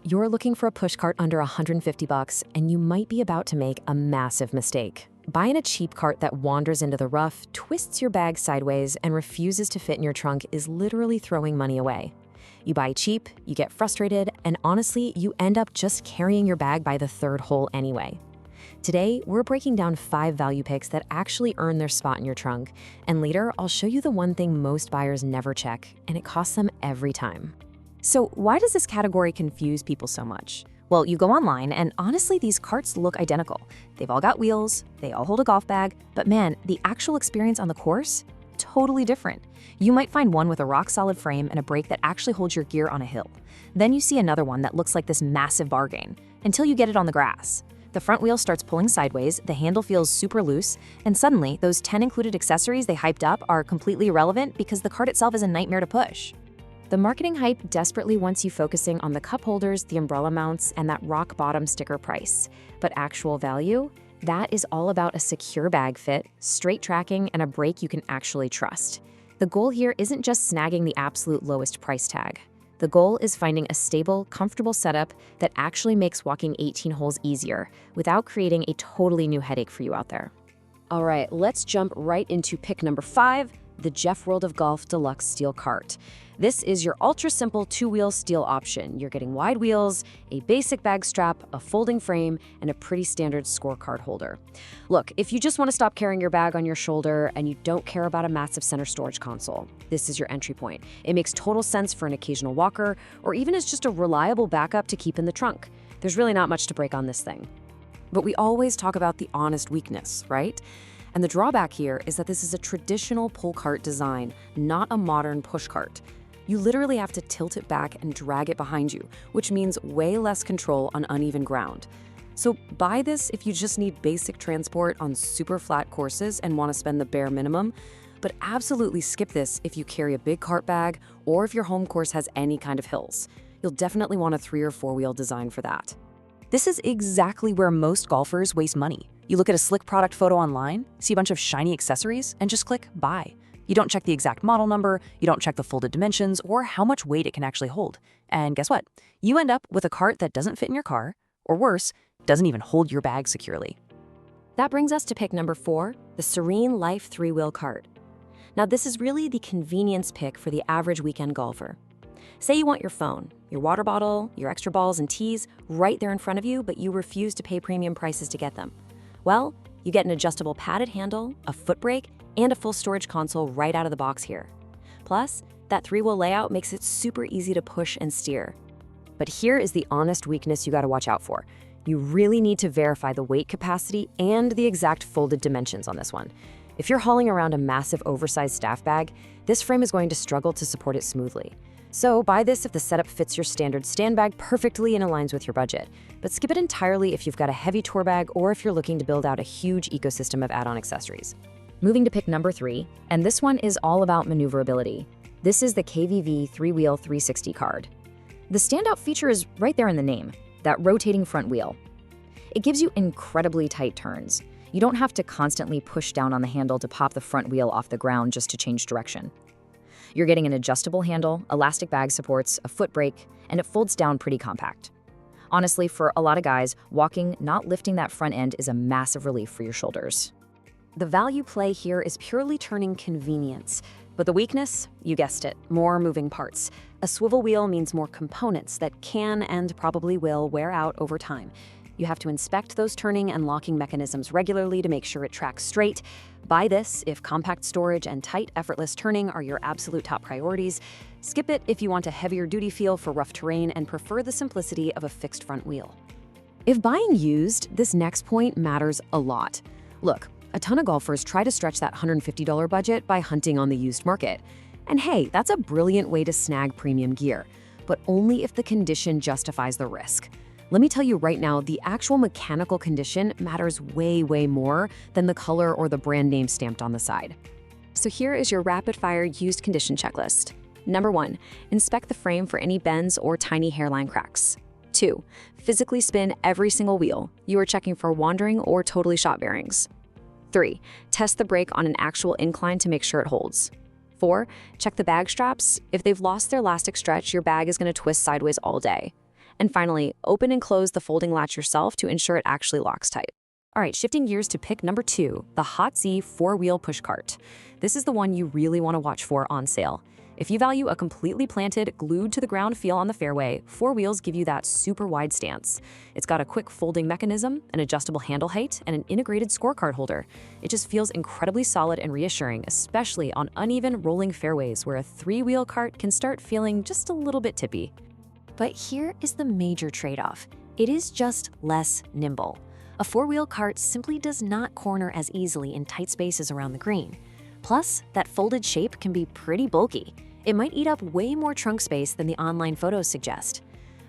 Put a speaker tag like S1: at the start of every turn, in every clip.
S1: You're looking for a push cart under 150 bucks, and you might be about to make a massive mistake. Buying a cheap cart that wanders into the rough, twists your bag sideways, and refuses to fit in your trunk is literally throwing money away. You buy cheap, you get frustrated, and honestly, you end up just carrying your bag by the third hole anyway. Today, we're breaking down 5 value picks that actually earn their spot in your trunk, and later, I'll show you the one thing most buyers never check, and it costs them every time.
S2: So why does this category confuse people so much? Well, you go online and honestly, these carts look identical. They've all got wheels, they all hold a golf bag, but man, the actual experience on the course? Totally different. You might find one with a rock-solid frame and a brake that actually holds your gear on a hill. Then you see another one that looks like this massive bargain, until you get it on the grass. The front wheel starts pulling sideways, the handle feels super loose, and suddenly, those 10 included accessories they hyped up are completely irrelevant because the cart itself is a nightmare to push. The marketing hype desperately wants you focusing on the cup holders, the umbrella mounts, and that rock bottom sticker price. But actual value? That is all about a secure bag fit, straight tracking, and a brake you can actually trust. The goal here isn't just snagging the absolute lowest price tag. The goal is finding a stable, comfortable setup that actually makes walking 18 holes easier without creating a totally new headache for you out there.
S1: All right, let's jump right into pick number 5, the Jeff World of Golf Deluxe Steel Cart. This is your ultra-simple 2-wheel steel option. You're getting wide wheels, a basic bag strap, a folding frame, and a pretty standard scorecard holder. Look, if you just want to stop carrying your bag on your shoulder and you don't care about a massive center storage console, this is your entry point. It makes total sense for an occasional walker, or even as just a reliable backup to keep in the trunk. There's really not much to break on this thing. But we always talk about the honest weakness, right? And the drawback here is that this is a traditional pull cart design, not a modern push cart. You literally have to tilt it back and drag it behind you, which means way less control on uneven ground. So buy this if you just need basic transport on super flat courses and want to spend the bare minimum, but absolutely skip this if you carry a big cart bag or if your home course has any kind of hills. You'll definitely want a 3 or 4-wheel design for that.
S2: This is exactly where most golfers waste money. You look at a slick product photo online, see a bunch of shiny accessories, and just click buy. You don't check the exact model number, you don't check the folded dimensions, or how much weight it can actually hold. And guess what? You end up with a cart that doesn't fit in your car, or worse, doesn't even hold your bag securely.
S1: That brings us to pick number 4, the SereneLife Three-Wheel Cart. Now this is really the convenience pick for the average weekend golfer. Say you want your phone, your water bottle, your extra balls and tees right there in front of you, but you refuse to pay premium prices to get them. Well, you get an adjustable padded handle, a foot brake, and a full storage console right out of the box here. Plus, that 3-wheel layout makes it super easy to push and steer. But here is the honest weakness you gotta watch out for. You really need to verify the weight capacity and the exact folded dimensions on this one. If you're hauling around a massive oversized staff bag, this frame is going to struggle to support it smoothly. So buy this if the setup fits your standard stand bag perfectly and aligns with your budget, but skip it entirely if you've got a heavy tour bag or if you're looking to build out a huge ecosystem of add-on accessories. Moving to pick number 3, and this one is all about maneuverability. This is the KVV Three-Wheel 360 card. The standout feature is right there in the name, that rotating front wheel. It gives you incredibly tight turns. You don't have to constantly push down on the handle to pop the front wheel off the ground just to change direction. You're getting an adjustable handle, elastic bag supports, a foot brake, and it folds down pretty compact. Honestly, for a lot of guys, walking, not lifting that front end is a massive relief for your shoulders. The value play here is purely turning convenience, but the weakness, you guessed it, more moving parts. A swivel wheel means more components that can and probably will wear out over time. You have to inspect those turning and locking mechanisms regularly to make sure it tracks straight. Buy this if compact storage and tight, effortless turning are your absolute top priorities. Skip it if you want a heavier duty feel for rough terrain and prefer the simplicity of a fixed front wheel. If buying used, this next point matters a lot. Look, a ton of golfers try to stretch that $150 budget by hunting on the used market. And hey, that's a brilliant way to snag premium gear, but only if the condition justifies the risk. Let me tell you right now, the actual mechanical condition matters way, way more than the color or the brand name stamped on the side. So here is your rapid-fire used condition checklist. Number 1, inspect the frame for any bends or tiny hairline cracks. 2, physically spin every single wheel. You are checking for wandering or totally shot bearings. 3, test the brake on an actual incline to make sure it holds. 4, check the bag straps. If they've lost their elastic stretch, your bag is going to twist sideways all day. And finally, open and close the folding latch yourself to ensure it actually locks tight. All right, shifting gears to pick number 2, the Hot-Z 4-Wheel Push Cart. This is the one you really want to watch for on sale. If you value a completely planted, glued to the ground feel on the fairway, 4-Wheels give you that super wide stance. It's got a quick folding mechanism, an adjustable handle height, and an integrated scorecard holder. It just feels incredibly solid and reassuring, especially on uneven rolling fairways where a 3-wheel cart can start feeling just a little bit tippy. But here is the major trade-off. It is just less nimble. A 4-wheel cart simply does not corner as easily in tight spaces around the green. Plus, that folded shape can be pretty bulky. It might eat up way more trunk space than the online photos suggest.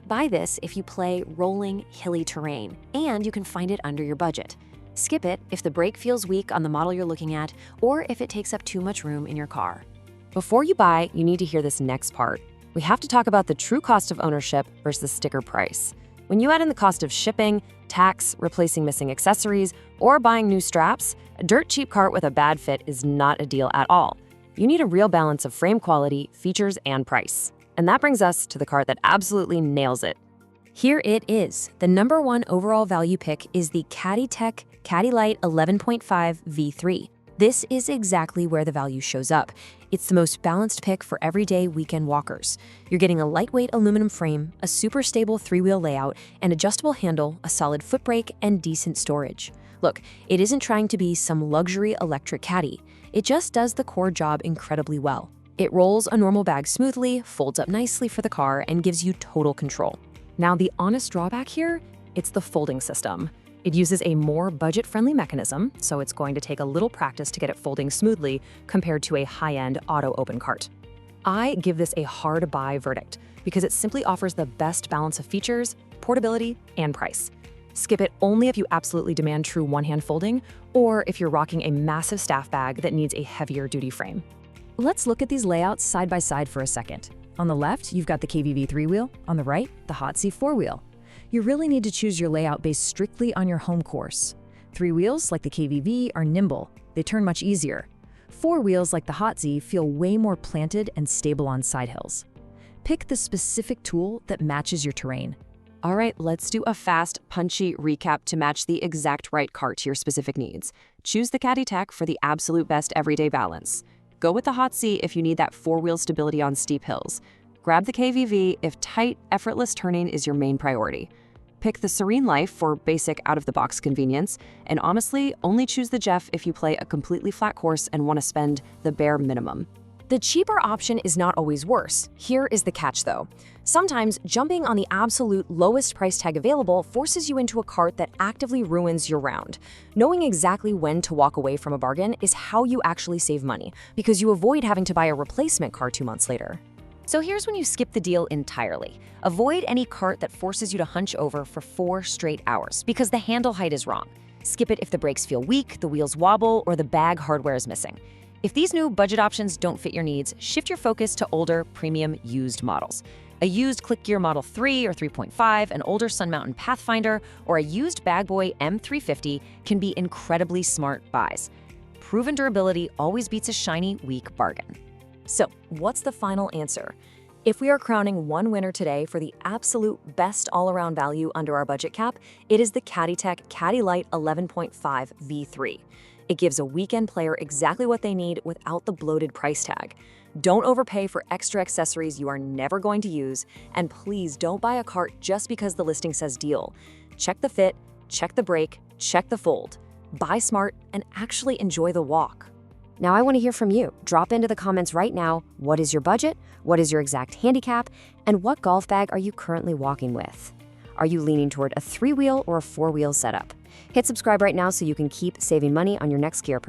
S1: Buy this if you play rolling, hilly terrain, and you can find it under your budget. Skip it if the brake feels weak on the model you're looking at, or if it takes up too much room in your car. Before you buy, you need to hear this next part. We have to talk about the true cost of ownership versus sticker price. When you add in the cost of shipping, tax, replacing missing accessories, or buying new straps, a dirt cheap cart with a bad fit is not a deal at all. You need a real balance of frame quality, features, and price. And that brings us to the cart that absolutely nails it. Here it is. The number 1 overall value pick is the CaddyTek CaddyLite 11.5 V3. This is exactly where the value shows up. It's the most balanced pick for everyday weekend walkers. You're getting a lightweight aluminum frame, a super stable 3-wheel layout, an adjustable handle, a solid foot brake, and decent storage. Look, it isn't trying to be some luxury electric caddy. It just does the core job incredibly well. It rolls a normal bag smoothly, folds up nicely for the car, and gives you total control. Now, the honest drawback here, it's the folding system. It uses a more budget-friendly mechanism, so it's going to take a little practice to get it folding smoothly compared to a high-end auto-open cart. I give this a hard buy verdict because it simply offers the best balance of features, portability, and price. Skip it only if you absolutely demand true one-hand folding or if you're rocking a massive staff bag that needs a heavier duty frame. Let's look at these layouts side by side for a second. On the left, you've got the KVV Three-Wheel. On the right, the Hot-Z 4-Wheel. You really need to choose your layout based strictly on your home course. 3 wheels, like the KVV, are nimble. They turn much easier. 4 wheels, like the Hot-Z, feel way more planted and stable on side hills. Pick the specific tool that matches your terrain. All right, let's do a fast, punchy recap to match the exact right cart to your specific needs. Choose the CaddyTek for the absolute best everyday balance. Go with the Hot-Z if you need that 4-wheel stability on steep hills. Grab the KVV if tight, effortless turning is your main priority. Pick the SereneLife for basic out-of-the-box convenience, and honestly, only choose the Jeff if you play a completely flat course and want to spend the bare minimum. The cheaper option is not always worse. Here is the catch, though. Sometimes jumping on the absolute lowest price tag available forces you into a cart that actively ruins your round. Knowing exactly when to walk away from a bargain is how you actually save money, because you avoid having to buy a replacement car 2 months later. So here's when you skip the deal entirely. Avoid any cart that forces you to hunch over for 4 straight hours because the handle height is wrong. Skip it if the brakes feel weak, the wheels wobble, or the bag hardware is missing. If these new budget options don't fit your needs, shift your focus to older, premium, used models. A used ClickGear Model 3 or 3.5, an older Sun Mountain Pathfinder, or a used Bagboy M350 can be incredibly smart buys. Proven durability always beats a shiny, weak bargain. So, what's the final answer? If we are crowning one winner today for the absolute best all-around value under our budget cap, it is the CaddyTek CaddyLite 11.5 V3. It gives a weekend player exactly what they need without the bloated price tag. Don't overpay for extra accessories you are never going to use, and please don't buy a cart just because the listing says deal. Check the fit, check the brake, check the fold. Buy smart and actually enjoy the walk. Now I want to hear from you. Drop into the comments right now. What is your budget? What is your exact handicap? And what golf bag are you currently walking with? Are you leaning toward a 3-wheel or a 4-wheel setup? Hit subscribe right now so you can keep saving money on your next gear purchase.